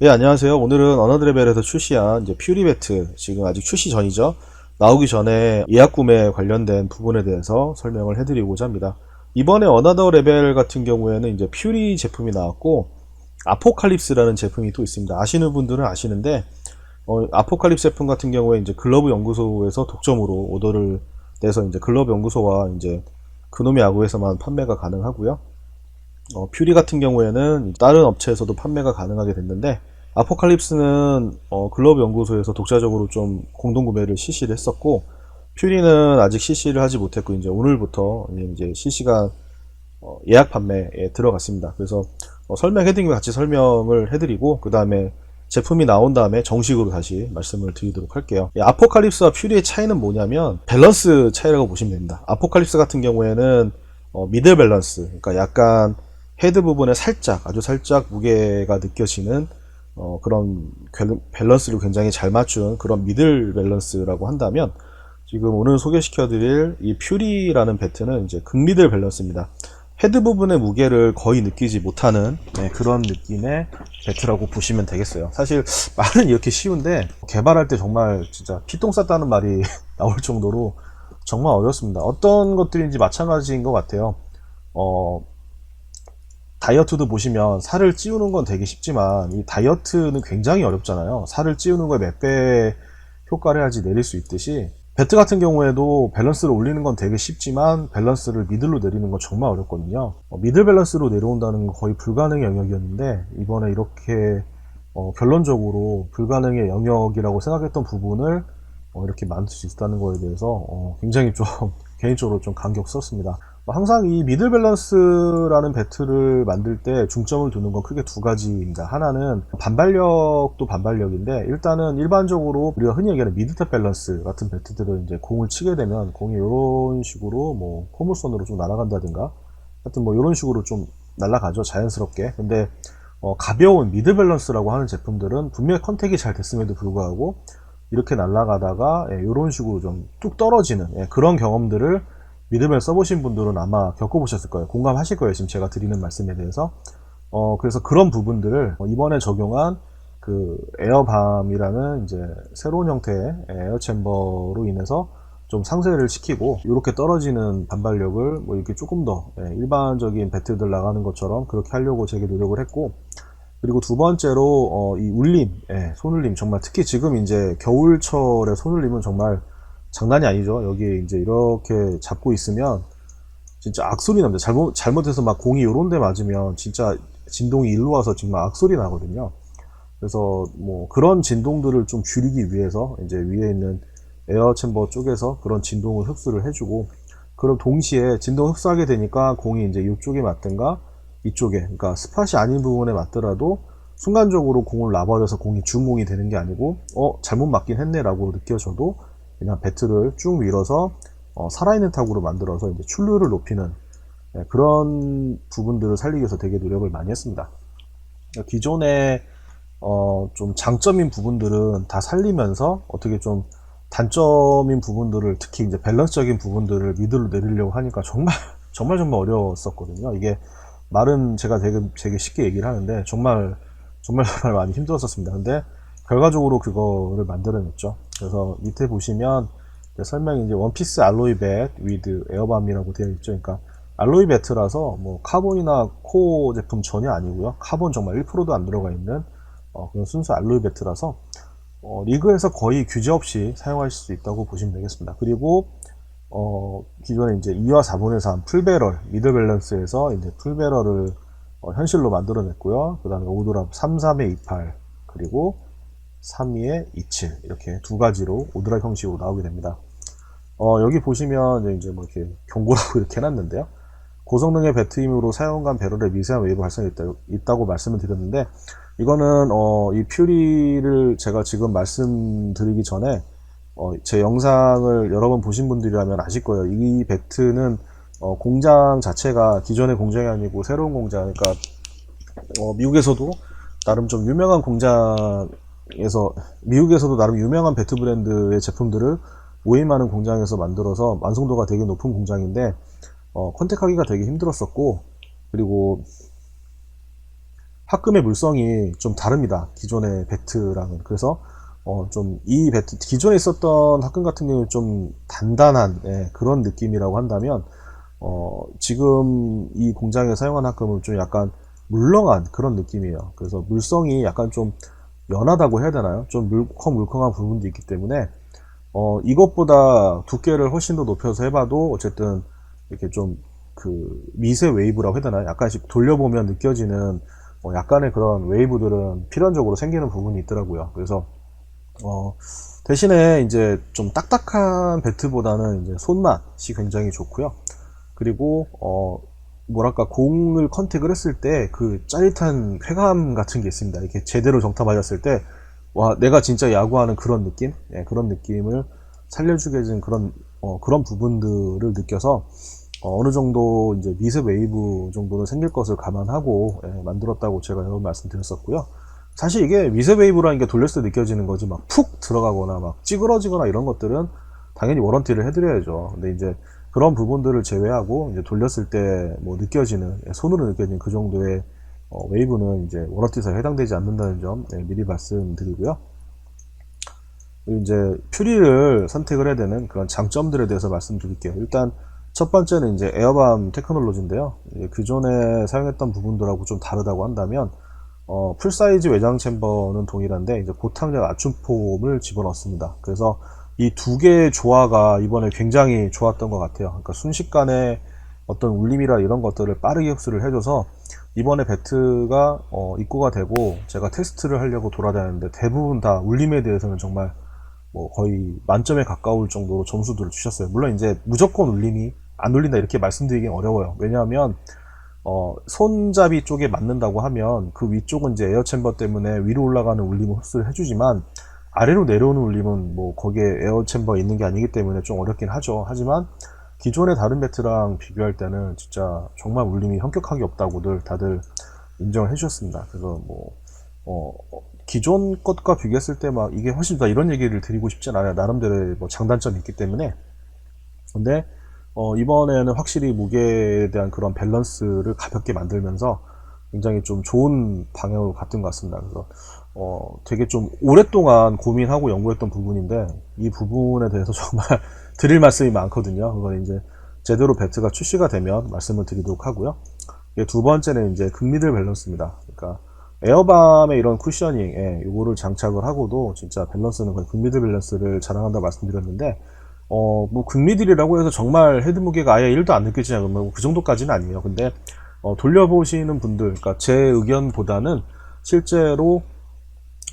네, 안녕하세요. 오늘은 어너드레벨에서 출시한 이제 퓨리 배트, 지금 아직 출시 전이죠. 나오기 전에 예약 구매 관련된 부분에 대해서 설명을 해드리고자 합니다. 이번에 어나더 레벨 같은 경우에는 이제 퓨리 제품이 나왔고, 아포칼립스라는 제품이 또 있습니다. 아시는 분들은 아시는데, 아포칼립스 제품 같은 경우에 이제 글러브 연구소에서 독점으로 오더를 내서 이제 글러브 연구소와 이제 그놈의 야구에서만 판매가 가능하고요. 퓨리 같은 경우에는 다른 업체에서도 판매가 가능하게 됐는데, 아포칼립스는 글러브 연구소에서 독자적으로 좀 공동 구매를 실시를 했었고, 퓨리는 아직 실시를 하지 못했고, 이제 오늘부터 이제 실시간 예약 판매에 들어갔습니다. 그래서 설명해드린 거 같이 설명을 해드리고, 그 다음에 제품이 나온 다음에 정식으로 다시 말씀을 드리도록 할게요. 아포칼립스와 퓨리의 차이는 뭐냐면 밸런스 차이라고 보시면 됩니다. 아포칼립스 같은 경우에는 미들 밸런스, 그러니까 약간 헤드 부분에 살짝, 아주 살짝 무게가 느껴지는 그런 밸런스를 굉장히 잘 맞춘 그런 미들 밸런스라고 한다면, 지금 오늘 소개시켜드릴 이 퓨리라는 배트는 이제 극미들 밸런스입니다. 헤드 부분의 무게를 거의 느끼지 못하는 그런 느낌의 배트라고 보시면 되겠어요. 사실 말은 이렇게 쉬운데 개발할 때 정말 진짜 피똥 쌌다는 말이 나올 정도로 정말 어렵습니다. 어떤 것들인지 마찬가지인 것 같아요. 다이어트도 보시면 살을 찌우는 건 되게 쉽지만 이 다이어트는 굉장히 어렵잖아요. 살을 찌우는 거에 몇 배 효과를 해야지 내릴 수 있듯이, 배트 같은 경우에도 밸런스를 올리는 건 되게 쉽지만 밸런스를 미들로 내리는 건 정말 어렵거든요. 미들 밸런스로 내려온다는 건 거의 불가능의 영역이었는데, 이번에 이렇게 결론적으로 불가능의 영역이라고 생각했던 부분을 이렇게 만들 수 있다는 거에 대해서 굉장히 좀 개인적으로 좀 감격스럽습니다. 항상 이 미들 밸런스라는 배트를 만들 때 중점을 두는 건 크게 두 가지입니다. 하나는 반발력도 반발력인데, 일단은 일반적으로 우리가 흔히 얘기하는 미드탑 밸런스 같은 배트들은 이제 공을 치게 되면 공이 이런 식으로 뭐 포물선으로 좀 날아간다든가, 하여튼 뭐 이런 식으로 좀 날아가죠, 자연스럽게. 근데 가벼운 미드 밸런스라고 하는 제품들은 분명히 컨택이 잘 됐음에도 불구하고 이렇게 날아가다가 이런 식으로 좀 뚝 떨어지는 그런 경험들을 미드벨 써보신 분들은 아마 겪어보셨을 거예요. 공감하실 거예요, 지금 제가 드리는 말씀에 대해서. 그래서 그런 부분들을 이번에 적용한 그 에어밤이라는 이제 새로운 형태의 에어 챔버로 인해서 좀 상쇄를 시키고, 이렇게 떨어지는 반발력을 뭐 이렇게 조금 더 일반적인 배트들 나가는 것처럼 그렇게 하려고 되게 노력을 했고, 그리고 두 번째로 이 울림, 손울림, 정말 특히 지금 이제 겨울철의 손울림은 정말 장난이 아니죠. 여기 이제 이렇게 잡고 있으면 진짜 악소리 납니다. 잘못해서 막 공이 요런 데 맞으면 진짜 진동이 일로 와서 정말 악소리 나거든요. 그래서 뭐 그런 진동들을 좀 줄이기 위해서 이제 위에 있는 에어 챔버 쪽에서 그런 진동을 흡수를 해주고, 그럼 동시에 진동 흡수하게 되니까 공이 이제 이쪽에 맞든가 이쪽에, 그러니까 스팟이 아닌 부분에 맞더라도 순간적으로 공을 놔버려서 공이 준공이 되는 게 아니고 잘못 맞긴 했네 라고 느껴져도 그냥 배트를 쭉 밀어서 살아있는 타구로 만들어서 이제 출루를 높이는 그런 부분들을 살리기 위해서 되게 노력을 많이 했습니다. 기존에 좀 장점인 부분들은 다 살리면서 어떻게 좀 단점인 부분들을, 특히 이제 밸런스적인 부분들을 미들로 내리려고 하니까 정말 정말 어려웠었거든요. 이게 말은 제가 되게 쉽게 얘기를 하는데 정말 많이 힘들었었습니다. 근데 결과적으로 그거를 만들어냈죠. 그래서 밑에 보시면 설명이 이제 원피스 알로이 배 위드 에어밤이라고 되어 있죠. 그러니까 알로이 배트라서 뭐 카본이나 코어 제품 전혀 아니고요. 카본 정말 1%도 안 들어가 있는 그런 순수 알로이 배트라서 리그에서 거의 규제 없이 사용하실 수 있다고 보시면 되겠습니다. 그리고 기존에 이제 2와 4분의 3 풀배럴 미드 밸런스에서 이제 풀배럴을 현실로 만들어냈고요. 그 다음에 오드랍 33에 28 그리고 32에 27 이렇게 두 가지로 오드랍 형식으로 나오게 됩니다. 여기 보시면 이제 뭐 이렇게 경고라고 이렇게 해놨는데요. 고성능의 배트임으로 사용한 배럴에 미세한 웨이브 발생이 있다고 말씀을 드렸는데, 이거는 이 퓨리를 제가 지금 말씀드리기 전에 제 영상을 여러 번 보신 분들이라면 아실 거예요. 이 배트는 공장 자체가 기존의 공장이 아니고 새로운 공장, 그러니까 미국에서도 나름 좀 유명한 공장에서, 미국에서도 나름 유명한 배트 브랜드의 제품들을 모임하는 공장에서 만들어서 완성도가 되게 높은 공장인데 컨택하기가 되게 힘들었었고, 그리고 합금의 물성이 좀 다릅니다. 기존의 배트랑은. 그래서 좀 이 배트, 기존에 있었던 합금 같은 경우는 좀 단단한 그런 느낌이라고 한다면 지금 이 공장에 사용한 합금은 좀 약간 물렁한 그런 느낌이에요. 그래서 물성이 약간 좀 연하다고 해야 되나요? 좀 물컹물컹한 부분도 있기 때문에 이것보다 두께를 훨씬 더 높여서 해봐도 어쨌든 이렇게 좀 그 미세 웨이브라고 해야 되나요? 약간씩 돌려보면 느껴지는 약간의 그런 웨이브들은 필연적으로 생기는 부분이 있더라고요. 그래서 대신에 이제 좀 딱딱한 배트보다는 이제 손맛이 굉장히 좋고요. 그리고 뭐랄까 공을 컨택을 했을 때 그 짜릿한 쾌감 같은 게 있습니다. 이렇게 제대로 정타 맞았을 때 와 내가 진짜 야구하는 그런 느낌, 그런 느낌을 살려주게 해준 그런 부분들을 느껴서 어느 정도 이제 미세 웨이브 정도는 생길 것을 감안하고 만들었다고 제가 여러 번 말씀드렸었고요. 사실 이게 미세 웨이브라는 게 돌렸을 때 느껴지는 거지 막 푹 들어가거나 막 찌그러지거나 이런 것들은 당연히 워런티를 해드려야죠. 근데 이제 그런 부분들을 제외하고 이제 돌렸을 때 뭐 느껴지는 손으로 느껴지는 그 정도의 웨이브는 이제 워런티사에 해당되지 않는다는 점 미리 말씀드리고요. 그리고 이제 퓨리를 선택을 해야 되는 그런 장점들에 대해서 말씀드릴게요. 일단 첫 번째는 이제 에어밤 테크놀로지인데요. 그전에 사용했던 부분들하고 좀 다르다고 한다면 풀사이즈 외장 챔버는 동일한데 이제 고탄력 압축폼을 집어넣습니다. 그래서 이 두 개의 조화가 이번에 굉장히 좋았던 것 같아요. 그러니까 순식간에 어떤 울림이라 이런 것들을 빠르게 흡수를 해줘서 이번에 배트가 입고가 되고 제가 테스트를 하려고 돌아다녔는데 대부분 다 울림에 대해서는 정말 뭐 거의 만점에 가까울 정도로 점수들을 주셨어요. 물론 이제 무조건 울림이 안 울린다 이렇게 말씀드리긴 어려워요. 왜냐하면 손잡이 쪽에 맞는다고 하면 그 위쪽은 이제 에어 챔버 때문에 위로 올라가는 울림을 흡수를 해주지만 아래로 내려오는 울림은 뭐 거기에 에어 챔버가 있는 게 아니기 때문에 좀 어렵긴 하죠. 하지만 기존의 다른 배트랑 비교할 때는 진짜 정말 울림이 현격하게 없다고들 다들 인정을 해주셨습니다. 그래서 뭐 기존 것과 비교했을 때 막 이게 훨씬 더 이런 얘기를 드리고 싶진 않아요. 나름대로의 뭐 장단점이 있기 때문에. 근데 이번에는 확실히 무게에 대한 그런 밸런스를 가볍게 만들면서 굉장히 좀 좋은 방향으로 갔던 것 같습니다. 그래서 되게 좀 오랫동안 고민하고 연구했던 부분인데 이 부분에 대해서 정말 드릴 말씀이 많거든요. 그건 이제 제대로 배트가 출시가 되면 말씀을 드리도록 하고요. 두 번째는 이제 극미들 밸런스입니다. 그러니까 에어밤의 이런 쿠셔닝에 요거를 장착을 하고도 진짜 밸런스는 거의 극미들 밸런스를 자랑한다 말씀드렸는데 뭐 극미들이라고 해서 정말 헤드 무게가 아예 1도 안 느껴지냐 그러면 그 정도까지는 아니에요. 근데 돌려보시는 분들, 그러니까 제 의견보다는 실제로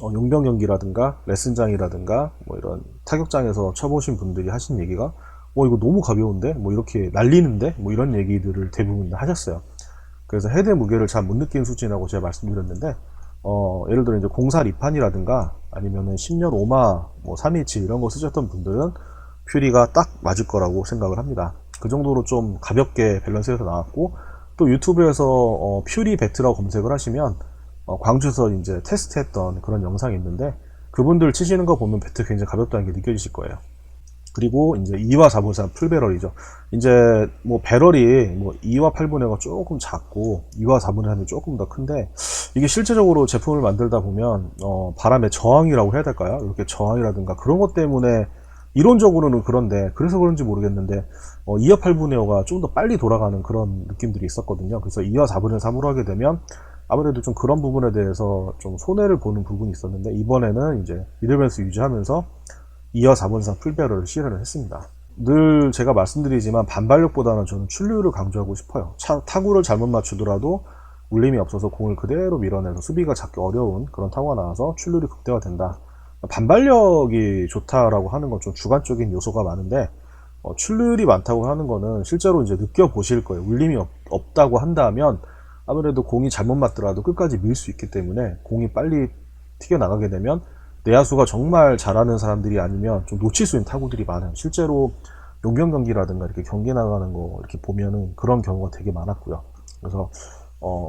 용병 경기라든가 레슨장이라든가 뭐 이런 타격장에서 쳐보신 분들이 하신 얘기가 이거 너무 가벼운데 뭐 이렇게 날리는데 뭐 이런 얘기들을 대부분 하셨어요. 그래서 헤드 무게를 잘 못 느끼는 수준이라고 제가 말씀드렸는데 예를 들어 이제 공사 리판이라든가 아니면은 10년 오마 뭐 327 이런 거 쓰셨던 분들은 퓨리가 딱 맞을 거라고 생각을 합니다. 그 정도로 좀 가볍게 밸런스에서 나왔고 또 유튜브에서 퓨리 배트라고 검색을 하시면 광주에서 이제 테스트했던 그런 영상이 있는데 그분들 치시는 거 보면 배트 굉장히 가볍다는 게 느껴지실 거예요. 그리고 이제 2와 4분의 3 풀배럴이죠. 이제 뭐 배럴이 뭐 2와 8분의 5가 조금 작고 2와 4분의 3이 조금 더 큰데 이게 실제적으로 제품을 만들다 보면 바람의 저항이라고 해야 될까요? 이렇게 저항이라든가 그런 것 때문에 이론적으로는 그런데 그래서 그런지 모르겠는데 2와 8분의 5가 좀 더 빨리 돌아가는 그런 느낌들이 있었거든요. 그래서 2와 4분의 3으로 하게 되면 아무래도 좀 그런 부분에 대해서 좀 손해를 보는 부분이 있었는데 이번에는 이제 미들밸런스 유지하면서 2와 4분의 3 풀배럴을 실현을 했습니다. 늘 제가 말씀드리지만 반발력보다는 저는 출루를 강조하고 싶어요. 타구를 잘못 맞추더라도 울림이 없어서 공을 그대로 밀어내서 수비가 잡기 어려운 그런 타구가 나와서 출루율이 극대화된다. 반발력이 좋다라고 하는 건 좀 주관적인 요소가 많은데 출루율이 많다고 하는 거는 실제로 이제 느껴보실 거예요. 울림이 없다고 한다면 아무래도 공이 잘못 맞더라도 끝까지 밀 수 있기 때문에 공이 빨리 튀겨나가게 되면 내야수가 정말 잘하는 사람들이 아니면 좀 놓칠 수 있는 타구들이 많아요. 실제로 용병 경기라든가 이렇게 경기 나가는 거 이렇게 보면은 그런 경우가 되게 많았고요. 그래서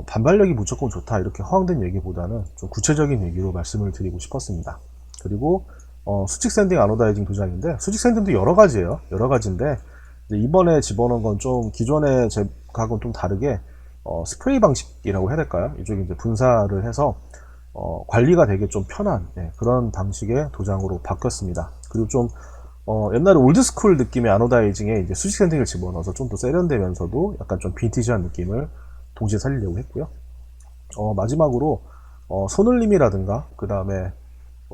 반발력이 무조건 좋다 이렇게 허황된 얘기보다는 좀 구체적인 얘기로 말씀을 드리고 싶었습니다. 그리고 수직 샌딩 아노다이징 도장인데 수직 샌딩도 여러 가지예요. 여러 가지인데 이번에 집어넣은 건 좀 기존의 제각은 좀 다르게 스프레이 방식이라고 해야 될까요? 이쪽에 이제 분사를 해서 관리가 되게 좀 편한 그런 방식의 도장으로 바뀌었습니다. 그리고 좀 옛날에 올드스쿨 느낌의 아노다이징에 이제 수직 샌딩을 집어넣어서 좀 더 세련되면서도 약간 좀 빈티지한 느낌을 동시에 살리려고 했고요. 마지막으로 손울림이라든가 그 다음에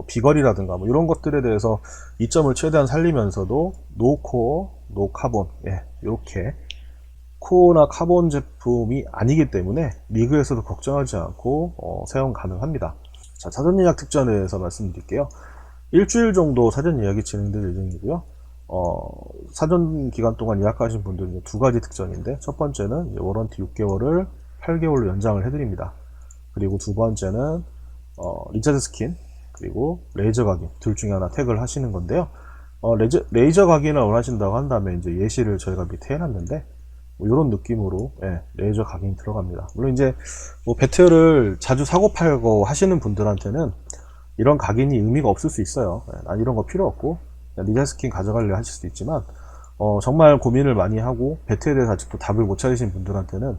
비거리라든가 뭐 이런 것들에 대해서 이점을 최대한 살리면서도 노코어, 노카본 이렇게 코어나 카본 제품이 아니기 때문에 리그에서도 걱정하지 않고 사용 가능합니다. 자, 사전 예약 특전에 대해서 말씀드릴게요. 일주일 정도 사전 예약이 진행될 예정이고요. 사전 기간 동안 예약하신 분들은 두 가지 특전인데, 첫 번째는 워런티 6개월을 8개월로 연장을 해드립니다. 그리고 두 번째는 리자드 스킨 그리고 레이저 각인 둘 중에 하나 택을 하시는 건데요. 레이저 각인을 원하신다고 한다면 이제 예시를 저희가 밑에 해놨는데 뭐 이런 느낌으로 레이저 각인이 들어갑니다. 물론 이제 뭐 배틀을 자주 사고 팔고 하시는 분들한테는 이런 각인이 의미가 없을 수 있어요. 난 이런 거 필요 없고 리자드 스킨 가져가려 하실 수도 있지만 정말 고민을 많이 하고 배틀에 대해서 아직도 답을 못 찾으신 분들한테는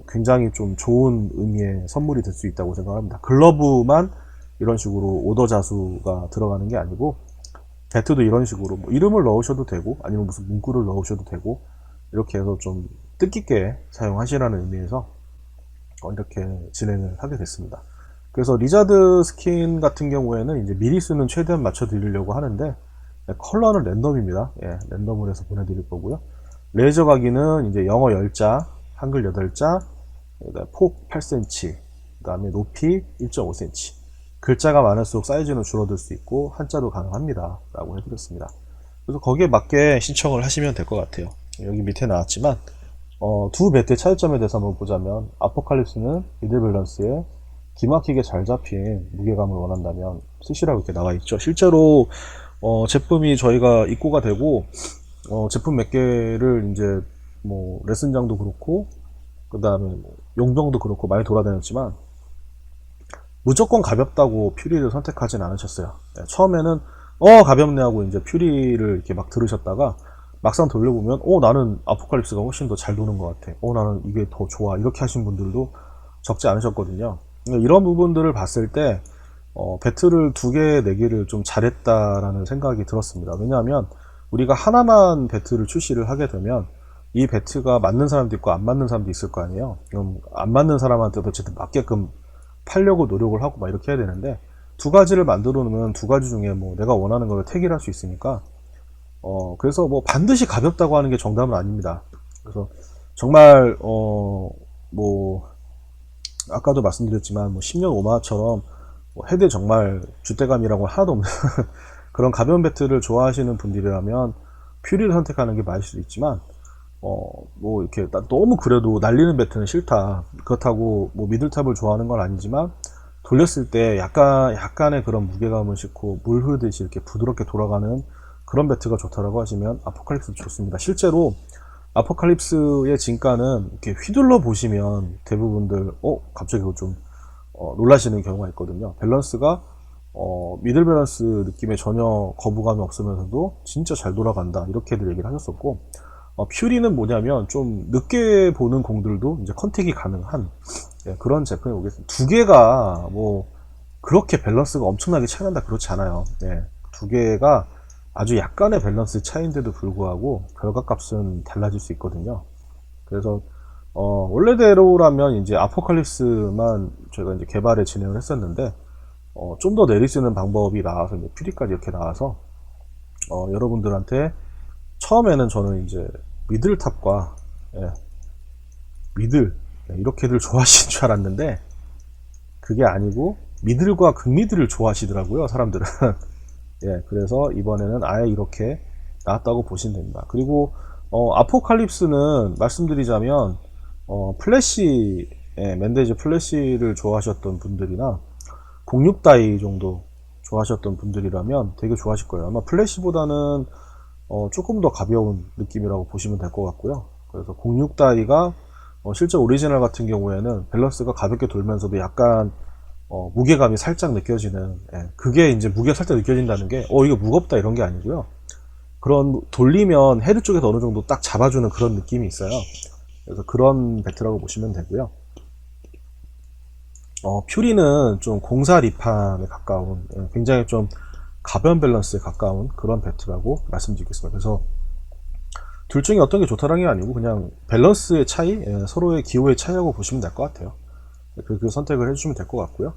굉장히 좀 좋은 의미의 선물이 될 수 있다고 생각합니다. 글러브만 이런 식으로 오더 자수가 들어가는 게 아니고 배트도 이런 식으로 뭐 이름을 넣으셔도 되고 아니면 무슨 문구를 넣으셔도 되고 이렇게 해서 좀 뜻깊게 사용하시라는 의미에서 이렇게 진행을 하게 됐습니다. 그래서 리자드 스킨 같은 경우에는 이제 미리수는 최대한 맞춰 드리려고 하는데 컬러는 랜덤입니다. 랜덤으로 해서 보내드릴 거고요. 레이저 각인은 이제 영어 10자, 한글 8자, 폭 8cm, 그 다음에 높이 1.5cm. 글자가 많을수록 사이즈는 줄어들 수 있고 한자도 가능합니다 라고 해드렸습니다. 그래서 거기에 맞게 신청을 하시면 될 것 같아요. 여기 밑에 나왔지만 두 배트의 차이점에 대해서 한번 보자면, 아포칼립스는 미들 밸런스에 기막히게 잘 잡힌 무게감을 원한다면 쓰시라고 이렇게 나와 있죠. 실제로 제품이 저희가 입고가 되고 제품 몇 개를 이제 뭐 레슨장도 그렇고 그 다음에 용병도 그렇고 많이 돌아다녔지만 무조건 가볍다고 퓨리를 선택하진 않으셨어요. 처음에는 가볍네 하고 이제 퓨리를 이렇게 막 들으셨다가 막상 돌려보면 나는 아포칼립스가 훨씬 더 잘 도는 것 같아, 나는 이게 더 좋아, 이렇게 하신 분들도 적지 않으셨거든요. 이런 부분들을 봤을 때 배틀을 2개 내기를 좀 잘했다라는 생각이 들었습니다. 왜냐하면 우리가 하나만 배틀을 출시를 하게 되면 이 배트가 맞는 사람도 있고 안 맞는 사람도 있을 거 아니에요. 그럼 안 맞는 사람한테도 어쨌든 맞게끔 팔려고 노력을 하고 막 이렇게 해야 되는데, 2가지를 만들어 놓으면 2가지 중에 뭐 내가 원하는 걸 택일 할 수 있으니까 그래서 뭐 반드시 가볍다고 하는 게 정답은 아닙니다. 그래서 정말 뭐 아까도 말씀드렸지만 뭐 10년 오마처럼 헤드에 정말 줏대감이라고 하나도 없는 그런 가벼운 배트를 좋아하시는 분들이라면 퓨리를 선택하는 게 맞을 수도 있지만 뭐 이렇게 너무 그래도 날리는 배트는 싫다, 그렇다고 뭐 미들탑을 좋아하는 건 아니지만 돌렸을 때 약간의 그런 무게감을 싣고 물 흐르듯이 이렇게 부드럽게 돌아가는 그런 배트가 좋다라고 하시면 아포칼립스 좋습니다. 실제로 아포칼립스의 진가는 이렇게 휘둘러 보시면 대부분들 갑자기 좀 놀라시는 경우가 있거든요. 밸런스가 미들 밸런스 느낌에 전혀 거부감이 없으면서도 진짜 잘 돌아간다, 이렇게들 얘기를 하셨었고, 퓨리는 뭐냐면 좀 늦게 보는 공들도 이제 컨택이 가능한 그런 제품이 오겠습니다. 2개가 뭐 그렇게 밸런스가 엄청나게 차이 난다 그렇지 않아요. 2개가 아주 약간의 밸런스 차이인데도 불구하고 결과값은 달라질 수 있거든요. 그래서 원래대로라면 이제 아포칼립스만 저희가 이제 개발에 진행을 했었는데 좀 더 내릴 수 있는 방법이 나와서 이제 퓨리까지 이렇게 나와서 여러분들한테 처음에는 저는 이제 미들탑과 미들 이렇게들 좋아하시는 줄 알았는데 그게 아니고 미들과 극미들을 좋아하시더라고요, 사람들은. 그래서 이번에는 아예 이렇게 나왔다고 보시면 됩니다. 그리고 아포칼립스는 말씀드리자면 플래시, 맨데이즈 플래시를 좋아하셨던 분들이나 06다이 정도 좋아하셨던 분들이라면 되게 좋아하실 거예요. 아마 플래시보다는 조금 더 가벼운 느낌이라고 보시면 될 것 같고요. 그래서 06다이가 실제 오리지널 같은 경우에는 밸런스가 가볍게 돌면서도 약간 무게감이 살짝 느껴지는, 그게 이제 무게가 살짝 느껴진다는 게 이거 무겁다 이런 게 아니고요. 그런 돌리면 헤드 쪽에서 어느 정도 딱 잡아주는 그런 느낌이 있어요. 그래서 그런 배트라고 보시면 되고요. 퓨리는 좀 공사 리판에 가까운, 굉장히 좀 가변 밸런스에 가까운 그런 배트라고 말씀드리겠습니다. 그래서 둘 중에 어떤 게 좋다는 게 아니고 그냥 밸런스의 차이, 서로의 기호의 차이라고 보시면 될 것 같아요. 그렇게 선택을 해주시면 될 것 같고요.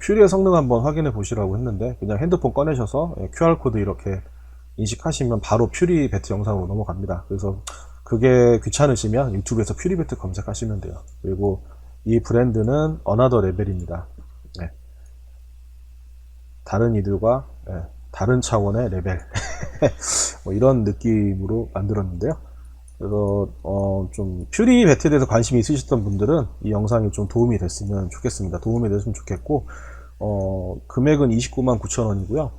퓨리의 성능 한번 확인해 보시라고 했는데 그냥 핸드폰 꺼내셔서 QR코드 이렇게 인식하시면 바로 퓨리 배트 영상으로 넘어갑니다. 그래서 그게 귀찮으시면 유튜브에서 퓨리 배트 검색하시면 돼요. 그리고 이 브랜드는 어나더 레벨입니다. 네. 다른 이들과 다른 차원의 레벨 뭐 이런 느낌으로 만들었는데요. 그래서 좀 퓨리 배트에 대해서 관심이 있으셨던 분들은 이 영상이 좀 도움이 됐으면 좋겠습니다. 도움이 됐으면 좋겠고 금액은 299,900원이고요.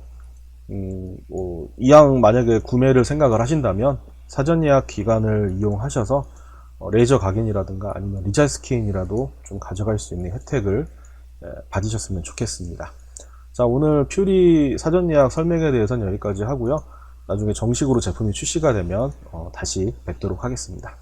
이왕 만약에 구매를 생각을 하신다면 사전 예약 기간을 이용하셔서 레이저 각인이라든가 아니면 리잘 스킨이라도 좀 가져갈 수 있는 혜택을 받으셨으면 좋겠습니다. 자, 오늘 퓨리 사전 예약 설명에 대해서는 여기까지 하고요. 나중에 정식으로 제품이 출시가 되면 다시 뵙도록 하겠습니다.